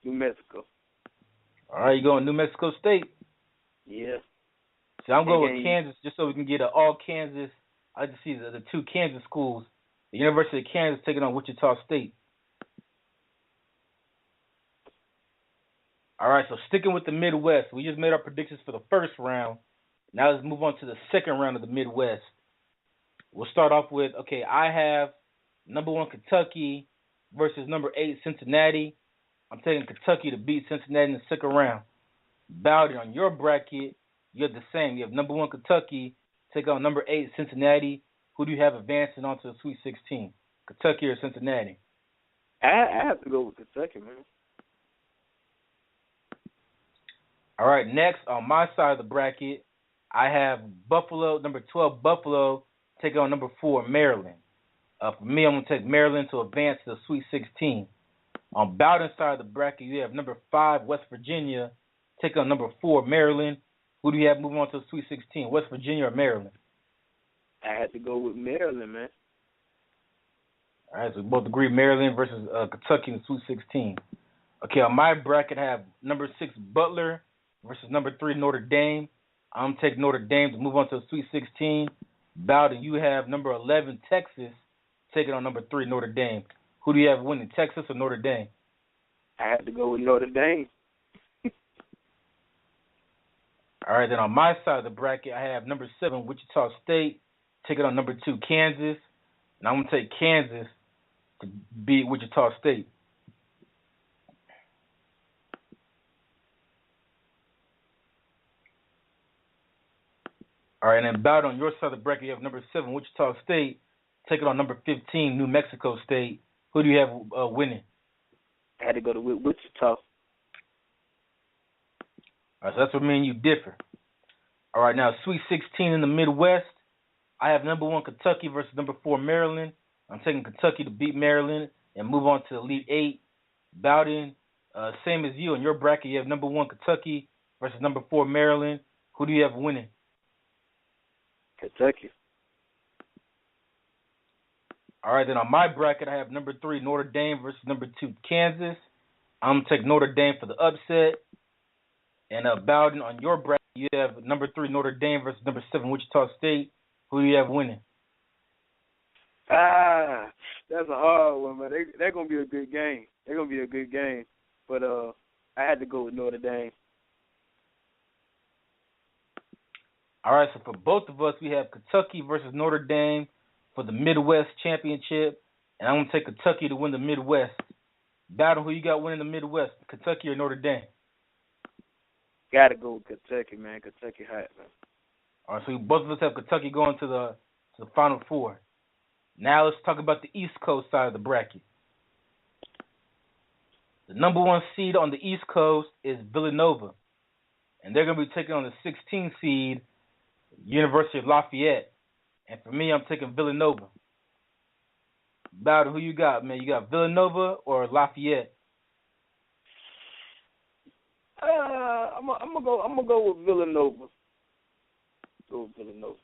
New Mexico. All right, you going New Mexico State? Yeah. So I'm going with Kansas just so we can get an all Kansas. I just see the two Kansas schools. The University of Kansas taking on Wichita State. All right, so sticking with the Midwest, we just made our predictions for the first round. Now let's move on to the second round of the Midwest. We'll start off with, okay, I have number 1 Kentucky versus number 8 Cincinnati. I'm taking Kentucky to beat Cincinnati in the second round. Bowden, on your bracket, you have the same. You have number 1 Kentucky take on number 8 Cincinnati. Who do you have advancing onto the Sweet 16? Kentucky or Cincinnati? I have to go with Kentucky, man. All right, next on my side of the bracket, I have Buffalo, number 12 Buffalo, taking on number 4 Maryland. For me, I'm going to take Maryland to advance to the Sweet 16. On Bowden's side of the bracket, you have number 5 West Virginia taking on number 4 Maryland. Who do you have moving on to the Sweet 16, West Virginia or Maryland? I had to go with Maryland, man. All right, so we both agree Maryland versus Kentucky in the Sweet 16. Okay, on my bracket, I have number 6 Butler versus number 3 Notre Dame. I'm taking Notre Dame to move on to the Sweet 16. Bowden, you have number 11 Texas taking on number 3 Notre Dame. Who do you have winning, Texas or Notre Dame? I had to go with Notre Dame. All right, then on my side of the bracket, I have number 7 Wichita State taking on number 2 Kansas. And I'm going to take Kansas to beat Wichita State. All right, and then Bowden, on your side of the bracket, you have number 7 Wichita State taking on number 15 New Mexico State. Who do you have winning? I had to go to Wichita. All right, so that's where me and you differ. All right, now Sweet 16 in the Midwest. I have number 1 Kentucky versus number 4 Maryland. I'm taking Kentucky to beat Maryland and move on to the Elite 8. Bowden, same as you. In your bracket, you have number 1 Kentucky versus number 4 Maryland. Who do you have winning? Kentucky. All right, then on my bracket, I have number 3 Notre Dame versus number 2 Kansas. I'm going to take Notre Dame for the upset. And Bowden, on your bracket, you have number 3 Notre Dame versus number 7 Wichita State. Who do you have winning? That's a hard one, man. They're going to be a good game. They're going to be a good game. But I had to go with Notre Dame. All right, so for both of us, we have Kentucky versus Notre Dame for the Midwest Championship. And I'm going to take Kentucky to win the Midwest. Bowden, who you got winning the Midwest, Kentucky or Notre Dame? Got to go with Kentucky, man. Kentucky hot, man. All right, so both of us have Kentucky going to the Final Four. Now let's talk about the East Coast side of the bracket. The number 1 seed on the East Coast is Villanova, and they're going to be taking on the 16th seed, University of Lafayette. And for me, I'm taking Villanova. Bowden, who you got, man? You got Villanova or Lafayette? I'm gonna go with Villanova. Go with Villanova.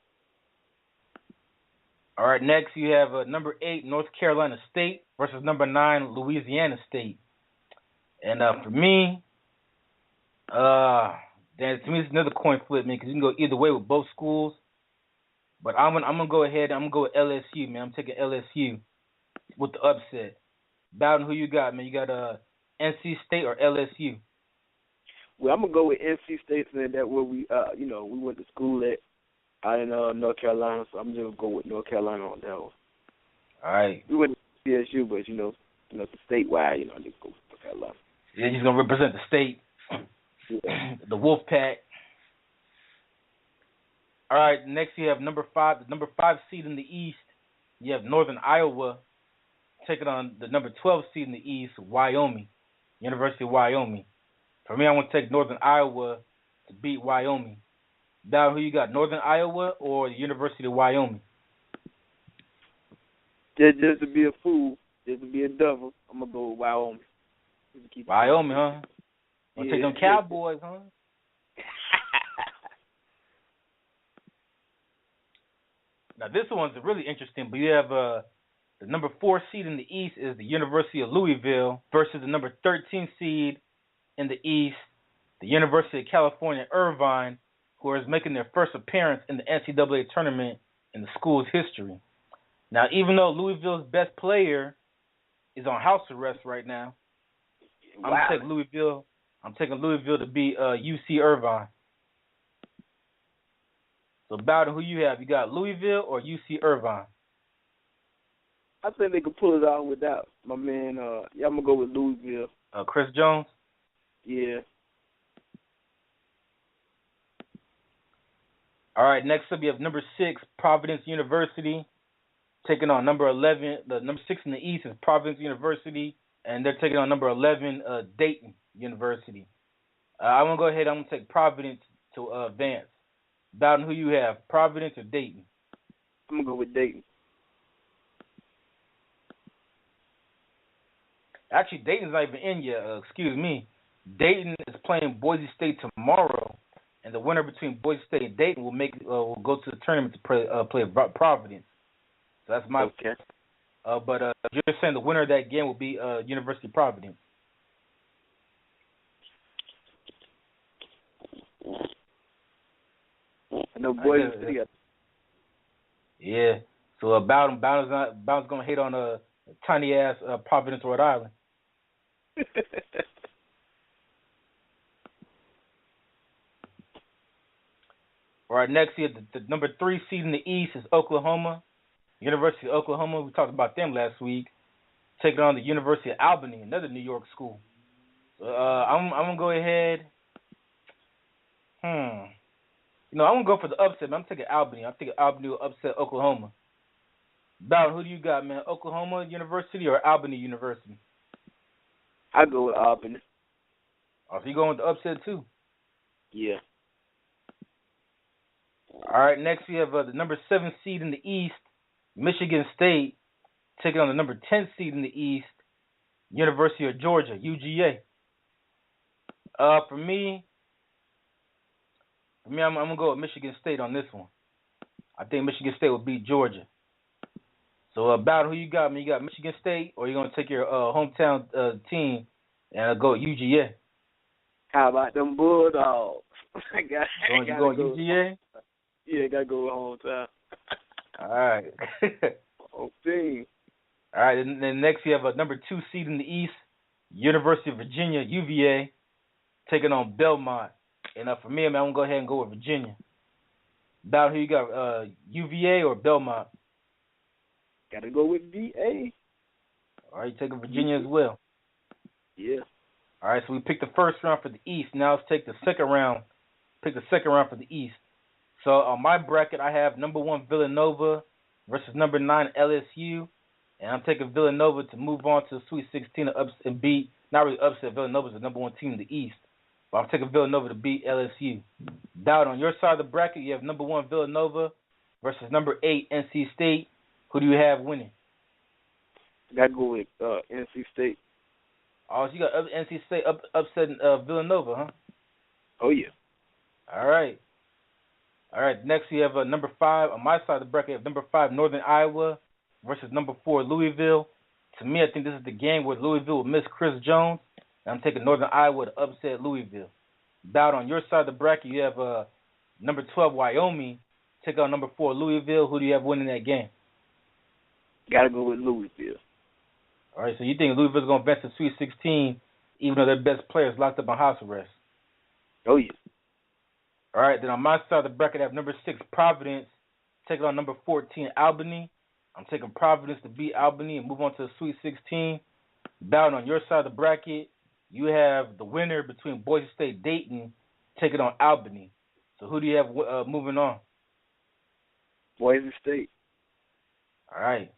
All right, next you have number 8 North Carolina State versus number 9 Louisiana State. And for me, to me it's another coin flip, man, because you can go either way with both schools. But I'm gonna go ahead. I'm gonna go with LSU, man. I'm taking LSU with the upset. Bowden, who you got, man? You got NC State or LSU? Well, I'm gonna go with NC State, saying that where we we went to school at out in North Carolina, so I'm just gonna go with North Carolina on that one. All right. We went to CSU, but the statewide, I just go with North Carolina. Yeah, he's gonna represent the state, the Wolf Pack. All right. Next, you have number 5, the number 5 seed in the East. You have Northern Iowa taking on the number 12 seed in the East, Wyoming, University of Wyoming. For me, I want to take Northern Iowa to beat Wyoming. Now, who you got, Northern Iowa or the University of Wyoming? Just to be a fool, just to be a devil, I'm going to go with Wyoming. Wyoming, huh? Want to take them Cowboys, huh? Now, this one's really interesting, but you have the number 4 seed in the East is the University of Louisville versus the number 13 seed in the East, the University of California, Irvine, who is making their first appearance in the NCAA Tournament in the school's history. Now, even though Louisville's best player is on house arrest right now, Wow. I'm taking Louisville to beat UC Irvine. So, Bowden, who you have? You got Louisville or UC Irvine? I think they could pull it out without my man. I'm gonna go with Louisville. Chris Jones. Yeah. All right. Next up, you have number 6, Providence University, taking on number 11. The number 6 in the East is Providence University, and they're taking on number 11, Dayton University. I'm gonna go ahead. I'm gonna take Providence to advance. Bowden, who you have? Providence or Dayton? I'm gonna go with Dayton. Actually, Dayton's not even in yet. Excuse me. Dayton is playing Boise State tomorrow, and the winner between Boise State and Dayton will go to the tournament to play Providence. So that's my. Okay. But you're saying the winner of that game will be University of Providence. I know Boise State. Yeah. So Bowden's gonna hate on tiny ass Providence, Rhode Island. All right, next year, the number 3 seed in the East is Oklahoma. University of Oklahoma, we talked about them last week, taking on the University of Albany, another New York school. So I'm going to go ahead. I'm going to go for the upset, man. I'm taking Albany. I think Albany will upset Oklahoma. Bowden, who do you got, man? Oklahoma University or Albany University? I go with Albany. Oh, so you going with the upset too? Yeah. All right, next we have the number 7 seed in the East, Michigan State, taking on the number 10 seed in the East, University of Georgia, UGA. For me, I'm going to go with Michigan State on this one. I think Michigan State will beat Georgia. So, Bowden, who you got? You got Michigan State, or you going to take your hometown team and go UGA? How about them Bulldogs? You going UGA? Yeah, got to go with hometown. All right. Home team. All right, and then next you have a number 2 seed in the East, University of Virginia, UVA, taking on Belmont. And for me, man, I'm going to go ahead and go with Virginia. Bowden, who you got, UVA or Belmont? Got to go with VA. All right, you taking Virginia as well. Yeah. All right, so we picked the first round for the East. Now let's take the second round. Pick the second round for the East. So on my bracket, I have number 1 Villanova versus number 9 LSU, and I'm taking Villanova to move on to the Sweet 16 and beat, not really upset. Villanova's the number 1 team in the East, but I'm taking Villanova to beat LSU. Dowd, on your side of the bracket, you have number 1 Villanova versus number 8 NC State. Who do you have winning? Got to go with NC State. Oh, so you got NC State upsetting Villanova, huh? Oh, yeah. All right. Next we have number 5. On my side of the bracket, I have number 5 Northern Iowa versus number 4 Louisville. To me, I think this is the game where Louisville will miss Chris Jones, and I'm taking Northern Iowa to upset Louisville. Dowd, on your side of the bracket, you have number 12 Wyoming take on number 4 Louisville. Who do you have winning that game? Got to go with Louisville. All right, so you think Louisville's going to advance to Sweet 16 even though their best player is locked up on house arrest? Oh, yeah. All right, then on my side of the bracket, I have number 6 Providence taking on number 14 Albany. I'm taking Providence to beat Albany and move on to the Sweet 16. Down on your side of the bracket, you have the winner between Boise State Dayton taking on Albany. So who do you have moving on? Boise State. All right.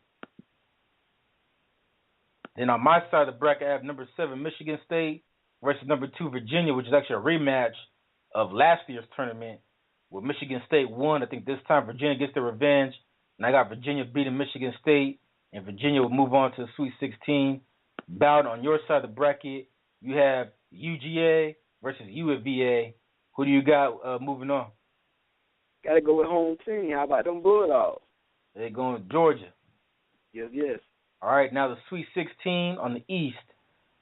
Then on my side of the bracket, I have number 7 Michigan State versus number 2 Virginia, which is actually a rematch of last year's tournament where Michigan State won. I think this time Virginia gets their revenge, and I got Virginia beating Michigan State, and Virginia will move on to the Sweet 16. Bowden, on your side of the bracket, you have UGA versus UVA. Who do you got moving on? Got to go with home team. How about them Bulldogs? They're going with Georgia. Yes, yes. All right, now the Sweet 16 on the East.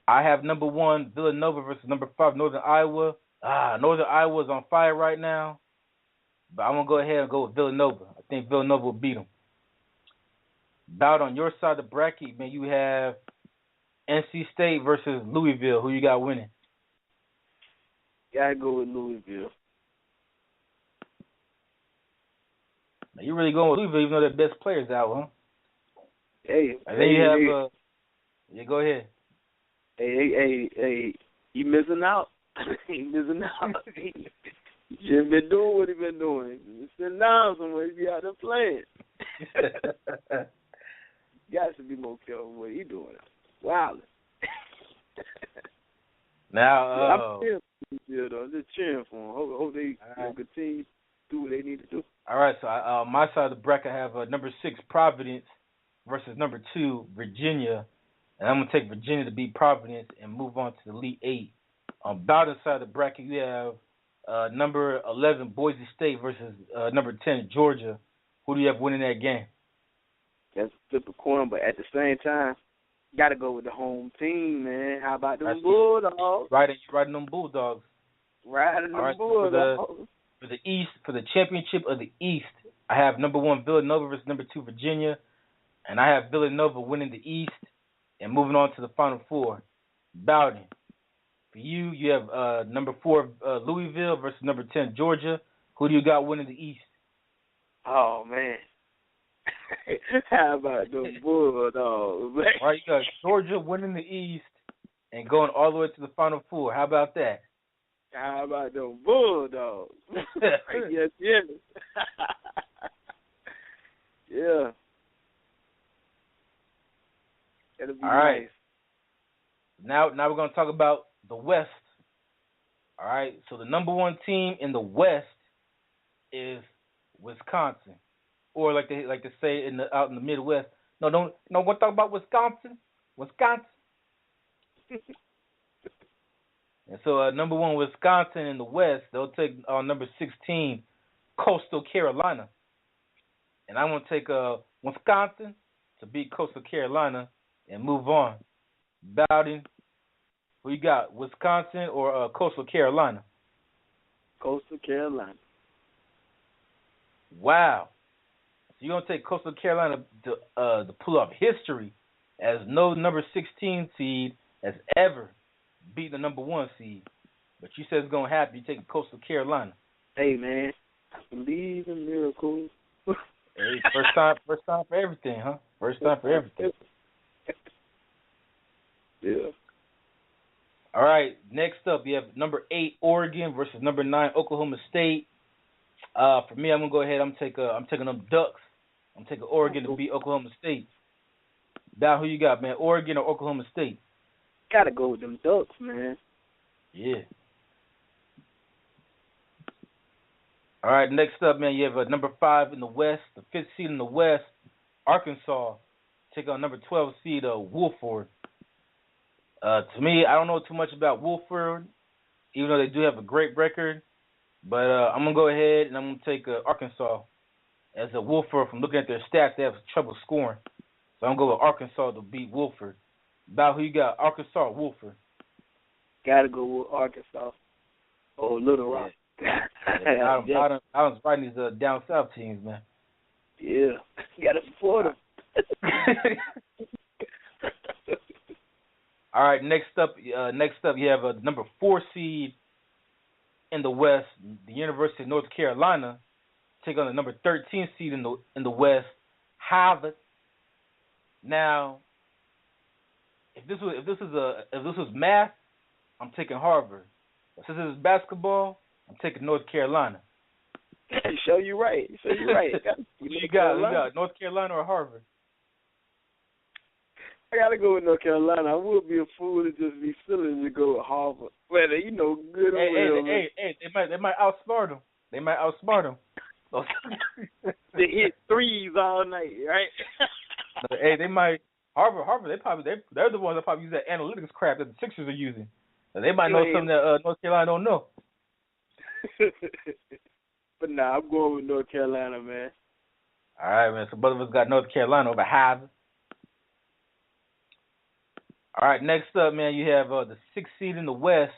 I have number 1 Villanova versus number 5 Northern Iowa. Northern Iowa is on fire right now, but I'm gonna go ahead and go with Villanova. I think Villanova will beat them. Bout on your side of the bracket, man, you have NC State versus Louisville. Who you got winning? Gotta go with Louisville. Now, you really going with Louisville, even though their best players out, huh? Hey, and then you have yeah, go ahead. Hey, he missing out. He missing out. He shouldn't been doing what he been doing. He's sitting down somewhere. He be out there playing. Got to be more careful what he doing. Wow. Now, I'm cheering for him, though. I'm just cheering for him. Hope they continue to do what they need to do. All right, so my side of the bracket, I have number 6 Providence versus number 2 Virginia, and I'm gonna take Virginia to beat Providence and move on to the Elite 8. On Bowden's side of the bracket, you have number 11 Boise State versus number 10 Georgia. Who do you have winning that game? That's flip a coin, but at the same time, got to go with the home team, man. How about them Bulldogs? Right, you're riding them Bulldogs. Riding them Bulldogs. For the East, for the championship of the East, I have number 1 Villanova versus number 2 Virginia, and I have Villanova winning the East and moving on to the Final Four. Bowden, for you, you have number 4 Louisville versus number 10 Georgia. Who do you got winning the East? Oh man. How about those Bulldogs? All right, you got Georgia winning the East and going all the way to the Final Four. How about that? How about those Bulldogs? Yes. Yeah. That'll be all right. nice. Now we're going to talk about the West. All right, so the number 1 team in the West is Wisconsin. Or like they say out in the Midwest. No, we'll talk about Wisconsin. And so number 1 Wisconsin in the West, they'll take number 16 Coastal Carolina. And I'm going to take Wisconsin to beat Coastal Carolina and move on. Bowden, who you got, Wisconsin or Coastal Carolina? Coastal Carolina. Wow. So you're going to take Coastal Carolina to pull off history as no number 16 seed has ever beaten the number 1 seed. But you said it's going to happen. You're taking Coastal Carolina. Hey, man. I believe in miracles. Hey, first time for everything, huh? First time for everything. Yeah. All right, next up, you have number 8 Oregon versus number 9 Oklahoma State. For me, I'm gonna go ahead. I'm taking them Ducks. I'm taking Oregon to beat Oklahoma State. Now, who you got, man? Oregon or Oklahoma State? Gotta go with them Ducks, man. Yeah. All right, next up, man, you have number 5 in the West, the 5th seed in the West, Arkansas, take on number 12 seed Woolford. To me, I don't know too much about Woolford, even though they do have a great record. But I'm going to go ahead and I'm going to take Arkansas. As a Woolford, from looking at their stats, they have trouble scoring. So I'm going to go with Arkansas to beat Woolford. About who you got, Arkansas or Woolford? Got to go with Arkansas or Little Rock. Yeah. I was fighting these down south teams, man. Yeah, you got to support them. All right, next up, you have number 4 seed in the West, the University of North Carolina, take on the number 13 seed in the West, Harvard. Now, if this was math, I'm taking Harvard. But since this is basketball, I'm taking North Carolina. Show you right. You got North Carolina or Harvard? I gotta go with North Carolina. I would be a fool to just be silly to go with Harvard. Whether good or well. Hey, they might outsmart them. They hit threes all night, right? Hey, they might Harvard. They're the ones that probably use that analytics crap that the Sixers are using. So they might know something that North Carolina don't know. But nah, I'm going with North Carolina, man. All right, man. So both of us got North Carolina over Harvard. All right, next up, man, you have the 6th seed in the West.